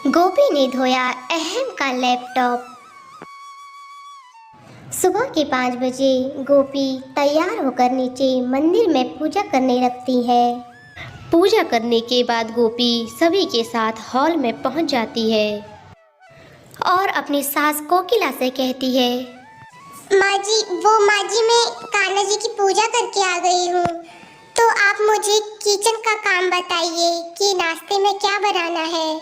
गोपी ने धोया अहम का लैपटॉप। सुबह के 5 बजे गोपी तैयार होकर नीचे मंदिर में पूजा करने लगती है। पूजा करने के बाद गोपी सभी के साथ हॉल में पहुंच जाती है और अपनी सास कोकिला से कहती है, माँ जी मैं कान्हा जी की पूजा करके आ गई हूँ, तो आप मुझे किचन का काम बताइए कि नाश्ते में क्या बनाना है।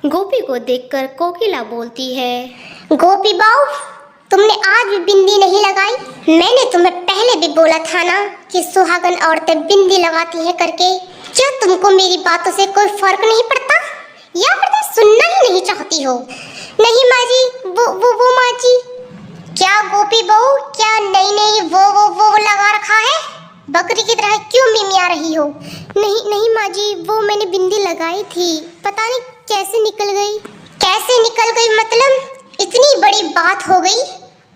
गोपी को देखकर कोकिला बोलती है, गोपी बहू, तुमने आज भी बिंदी नहीं लगाई। मैंने तुम्हें पहले भी बोला था ना कि सुहागन औरतें बिंदी लगाती हैं करके। क्या तुमको मेरी बातों से कोई फर्क नहीं पड़ता या फिर तुम सुनना ही नहीं चाहती हो? नहीं माँ जी, वो माँ जी। क्या गोपी बहू, क्या नई वो लगा रखा है? बकरी की तरह क्यों मिमिया रही हो? नहीं माँ जी, वो मैंने बिंदी लगाई थी, पता नहीं कैसे निकल गई। कैसे निकल गई मतलब? इतनी बड़ी बात हो गई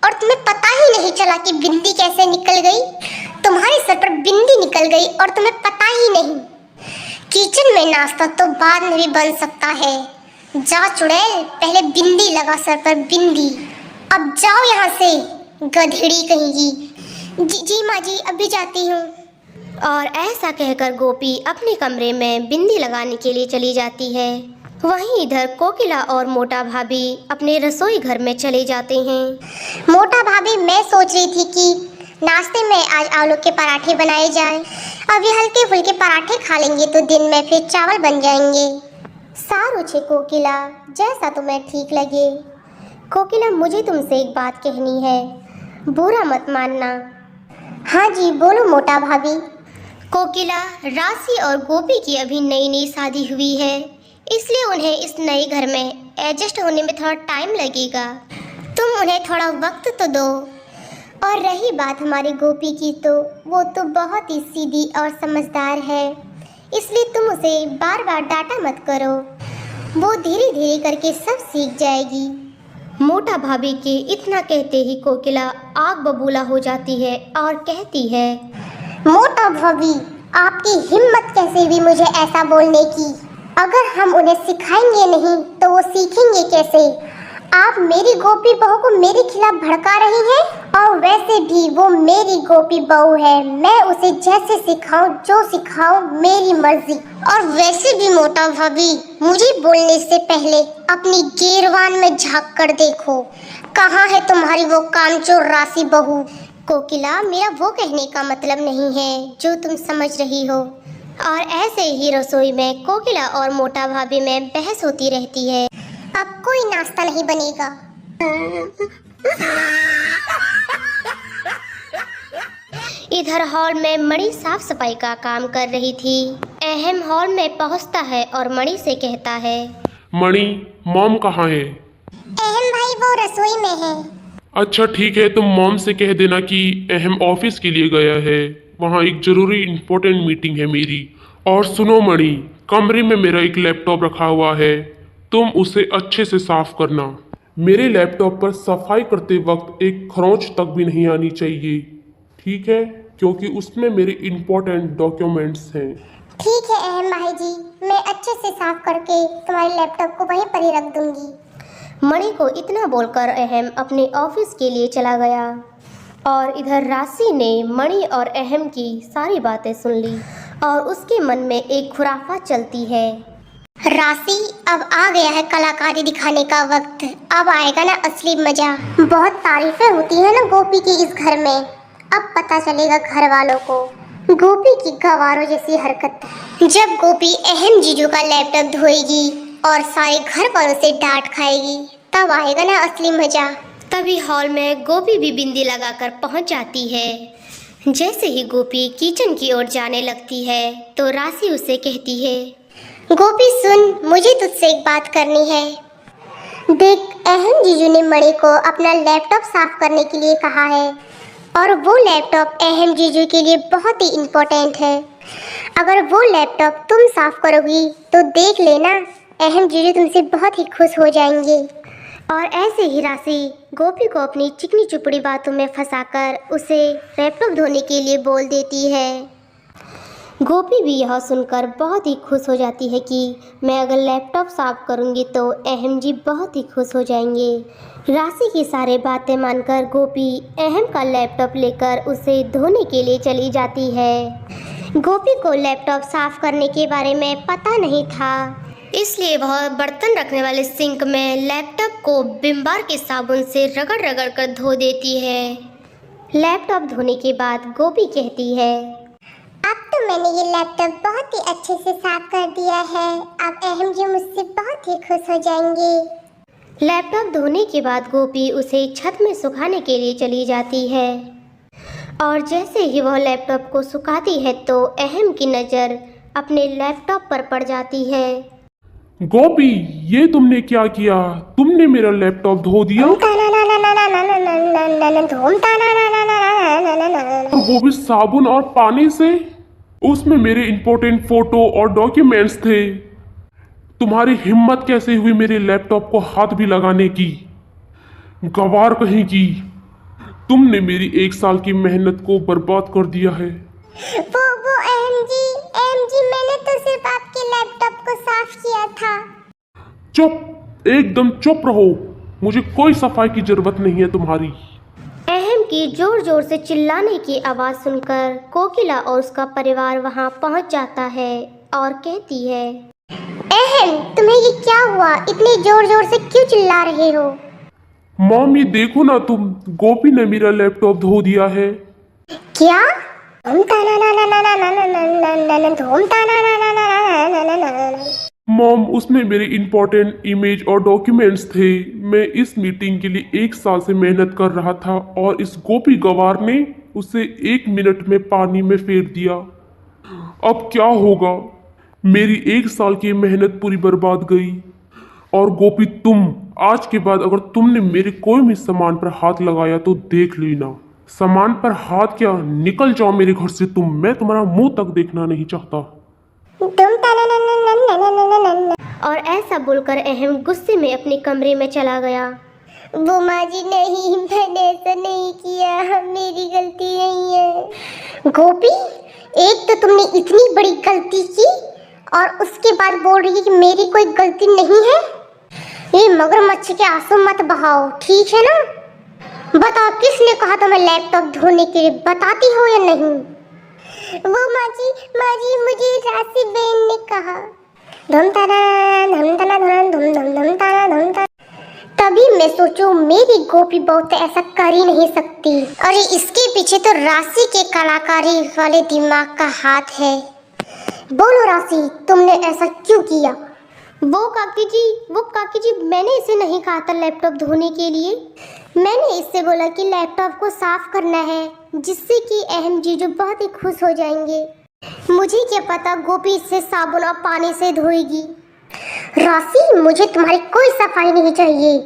और तुम्हें पता ही नहीं चला कि बिंदी कैसे निकल गई। तुम्हारे सर पर बिंदी निकल गई और तुम्हें पता ही नहीं। किचन में नाश्ता तो बाद में भी बन सकता है। जा चुड़ैल, पहले बिंदी लगा सर पर बिंदी। अब जाओ यहाँ से, गधेड़ी कहेंगी। जी माँ जी, अभी जाती हूँ। और ऐसा कहकर गोपी अपने कमरे में बिंदी लगाने के लिए चली जाती है। वहीं इधर कोकिला और मोटा भाभी अपने रसोई घर में चले जाते हैं। मोटा भाभी, मैं सोच रही थी कि नाश्ते में आज आलू के पराठे बनाए जाएं। अब ये हल्के फुल्के पराठे खा लेंगे तो दिन में फिर चावल बन जाएंगे। सारू छे कोकिला, जैसा तुम्हें ठीक लगे। कोकिला, मुझे तुमसे एक बात कहनी है, बुरा मत मानना। हाँ जी, बोलो मोटा भाभी। कोकिला, राशि और गोपी की अभी नई शादी हुई है, इसलिए उन्हें इस नए घर में एडजस्ट होने में थोड़ा टाइम लगेगा। तुम उन्हें थोड़ा वक्त तो दो। और रही बात हमारी गोपी की, तो वो तो बहुत ही सीधी और समझदार है, इसलिए तुम उसे बार बार डांटा मत करो। वो धीरे धीरे करके सब सीख जाएगी। मोटा भाभी के इतना कहते ही कोकिला आग बबूला हो जाती है और कहती है, मोटा भाभी, आपकी हिम्मत कैसे हुई मुझे ऐसा बोलने की? अगर हम उन्हें सिखाएंगे नहीं तो वो सीखेंगे कैसे? आप मेरी गोपी बहू को मेरे खिलाफ भड़का रही हैं, और वैसे भी वो मेरी गोपी बहू है। मैं उसे जैसे सिखाऊं, जो सिखाऊं, मेरी मर्जी। और वैसे भी मोटा भाभी, मुझे बोलने से पहले अपनी गिरवान में झांक कर देखो, कहाँ है तुम्हारी वो कामचोर राशि बहू। कोकिला, मेरा वो कहने का मतलब नहीं है जो तुम समझ रही हो। और ऐसे ही रसोई में कोकिला और मोटा भाभी में बहस होती रहती है। अब कोई नाश्ता नहीं बनेगा। इधर हॉल में मणि साफ सफाई का काम कर रही थी। अहम हॉल में पहुंचता है और मणि से कहता है, मणि, मॉम कहाँ है? अहम भाई, वो रसोई में है। अच्छा ठीक है, तुम मॉम से कह देना कि अहम ऑफिस के लिए गया है, वहाँ एक जरूरी इम्पोर्टेंट मीटिंग है मेरी। और सुनो मणि, कमरे में मेरा एक लैपटॉप रखा हुआ है, तुम उसे अच्छे से साफ करना। मेरे लैपटॉप पर सफाई करते वक्त एक खरोंच तक भी नहीं आनी चाहिए, ठीक है? क्योंकि उसमें मेरे इम्पोर्टेंट डॉक्यूमेंट्स हैं। ठीक है अहम भाई जी, मैं अच्छे से साफ करके तुम्हारे लैपटॉप को वहीं पर ही रख दूंगी। मणि को इतना बोलकर अहम अपने ऑफिस के लिए चला गया। और इधर राशि ने मणि और अहम की सारी बातें सुन ली और उसके मन में एक खुराफात चलती है। राशि, अब आ गया है कलाकारी दिखाने का वक्त। अब आएगा ना असली मजा। बहुत तारीफें होती है ना गोपी की इस घर में। अब पता चलेगा घर वालों को गोपी की गवारों जैसी हरकत। जब गोपी अहम जीजू का लैपटॉप धोएगी और सारे घर वालों से डांट खाएगी, तब आएगा ना असली मजा। तभी हॉल में गोपी भी बिंदी लगाकर पहुंच जाती है। जैसे ही गोपी किचन की ओर जाने लगती है तो राशि उसे कहती है, गोपी सुन, मुझे तुझसे एक बात करनी है। देख, अहम जीजू ने मणि को अपना लैपटॉप साफ करने के लिए कहा है, और वो लैपटॉप अहम जीजू के लिए बहुत ही इम्पोर्टेंट है। अगर वो लैपटॉप तुम साफ करोगी तो देख लेना, अहम जीजू तुमसे बहुत ही खुश हो जाएंगे। और ऐसे ही राशि गोपी को अपनी चिकनी चुपड़ी बातों में फंसाकर उसे लैपटॉप धोने के लिए बोल देती है। गोपी भी यह सुनकर बहुत ही खुश हो जाती है कि मैं अगर लैपटॉप साफ करूंगी तो अहम जी बहुत ही खुश हो जाएंगे। राशि की सारी बातें मानकर गोपी अहम का लैपटॉप लेकर उसे धोने के लिए चली जाती है। गोपी को लैपटॉप साफ करने के बारे में पता नहीं था, इसलिए वह बर्तन रखने वाले सिंक में लैपटॉप को विम बार के साबुन से रगड़ रगड़ कर धो देती है। लैपटॉप धोने के बाद गोपी कहती है, अब तो मैंने ये लैपटॉप बहुत ही अच्छे से साफ कर दिया है। अब अहम जी मुझसे बहुत ही खुश हो जाएंगे। लैपटॉप धोने के बाद गोपी उसे छत में सुखाने के लिए चली जाती है और जैसे ही वह लैपटॉप को सुखाती है तो अहम की नज़र अपने लैपटॉप पर पड़ जाती है। गोपी, ये तुमने क्या किया? तुमने मेरा लैपटॉप धो दिया? और वो भी साबुन और पानी से? उसमें मेरे इंपॉर्टेंट फोटो और डॉक्यूमेंट्स थे। तुम्हारी हिम्मत कैसे हुई मेरे लैपटॉप को हाथ भी लगाने की? गवार कहीं की, तुमने मेरी 1 साल की मेहनत को बर्बाद कर दिया है। वो अहम जी मैंने तो सिर्फ आपके लैपटॉप को साफ किया था। चुप, एकदम चुप रहो। मुझे कोई सफाई की जरूरत नहीं है तुम्हारी। अहम की जोर जोर से चिल्लाने की आवाज़ सुनकर कोकिला और उसका परिवार वहां पहुंच जाता है और कहती है, अहम तुम्हें ये क्या हुआ? इतने जोर जोर से क्यों चिल्ला रहे हो? मॉम, ये देखो ना तुम, गोपी ने मेरा लैपटॉप धो दिया है। क्या? मॉम, उसमें मेरे इंपॉर्टेंट इमेज और डॉक्यूमेंट्स थे। मैं इस मीटिंग के लिए 1 साल से मेहनत कर रहा था और इस गोपी गवार ने उसे 1 मिनट में पानी में फेर दिया। अब क्या होगा? मेरी 1 साल की मेहनत पूरी बर्बाद गई। और गोपी, तुम आज के बाद अगर तुमने मेरे कोई भी सामान पर हाथ लगाया तो देख लेना। सामान पर हाथ क्या, निकल जाओ मेरे घर से तुम। मैं तुम्हारा मुंह तक देखना नहीं चाहता। और ऐसा बोलकर अहम गुस्से में अपने कमरे में चला गया। वो माँ जी नहीं, मैंने ऐसा नहीं किया, मेरी गलती नहीं है। गोपी, एक तो तुमने इतनी बड़ी गलती की और उसके बाद बोल रही है कि मेरी कोई गलती नहीं है। ये मगरमच्छ के आंसू मत बहाओ, ठीक है ना? बताओ, किसने कहा तुम्हें लैपटॉप धोने के लिए? बताती हो या नहीं? वो माँ जी मुझे राशि बहन ने कहा। धुम ताना धुम ताना धुम धुम धुम धुम ताना धुम ताना। तभी मैं सोचूं मेरी गोपी बहुत ऐसा कर ही नहीं सकती। अरे इसके पीछे तो राशि के कलाकारी वाले दिमाग का हाथ है। बोलो राशि, तुमने ऐसा क्यों किया? वो काकी जी मैंने इसे नहीं कहा था लैपटॉप धोने के लिए। मैंने इससे बोला कि लैपटॉप को साफ करना है जिससे कि अहम जी जो बहुत ही खुश हो जाएंगे। मुझे क्या पता गोपी इससे साबुन और पानी से धोएगी। राशि, मुझे तुम्हारी कोई सफाई नहीं चाहिए।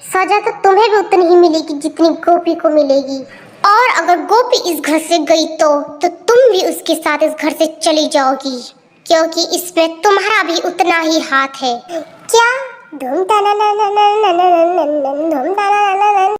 सजा तो तुम्हें भी उतनी ही मिलेगी जितनी गोपी को मिलेगी। और अगर गोपी इस घर से गई तो तुम भी उसके साथ इस घर से चली जाओगी, क्योंकि इसमें तुम्हारा भी उतना ही हाथ है। क्या? धूम ताना